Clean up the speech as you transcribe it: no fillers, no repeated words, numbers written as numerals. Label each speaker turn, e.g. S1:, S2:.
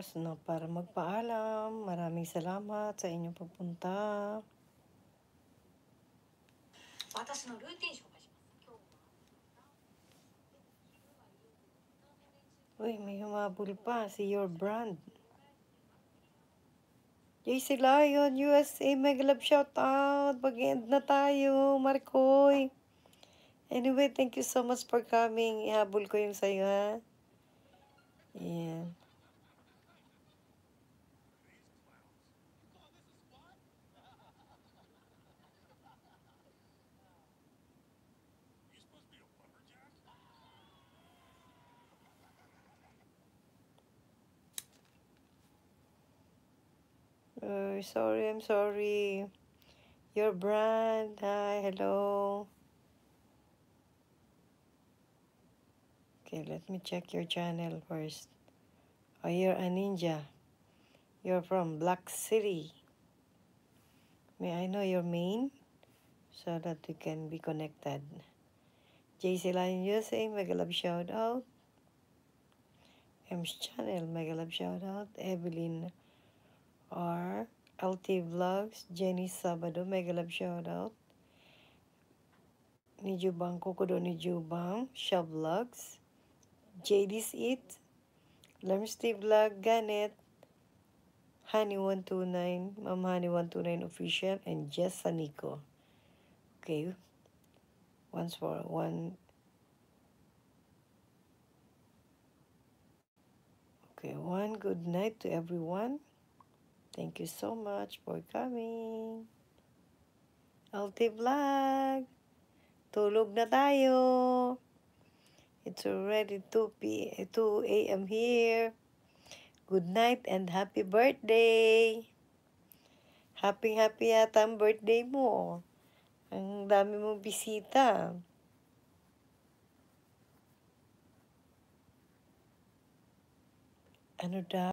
S1: oras na para magpaalam. Maraming salamat sa inyong pagpunta.
S2: 私のルーティン紹介します。今日は
S1: Uy, may humabol pa. Si Your Brand. JC Lion, USA, mega love shoutout. Mag-end na tayo, Marcoy. Anyway, thank you so much for coming. Ihabol ko yung sa'yo, ha? Ayan. Sorry, I'm sorry. Your Brand, hi, hello. Okay, let me check your channel first. Oh, you're a ninja. You're from Black City. May I know your main? So that we can be connected. JC Lion USA, mega love shout out. M's channel, mega love shout out. Evelyn R. LT Vlogs, Jenny Sabado, mega love shout out. Nijubang Kokodo Nijubang, Shaw Vlogs. JD's Eat, Lemsty Vlog, Ganet, Honey129, Ma'am Honey129 Official, and Jess Sanico. Okay. Once for one. Okay, one good night to everyone. Thank you so much for coming. LT Vlog, tulog na tayo. It's already 2 a.m. here. Good night and happy birthday. Happy yata ang birthday mo. Ang dami mong bisita. Ano daw?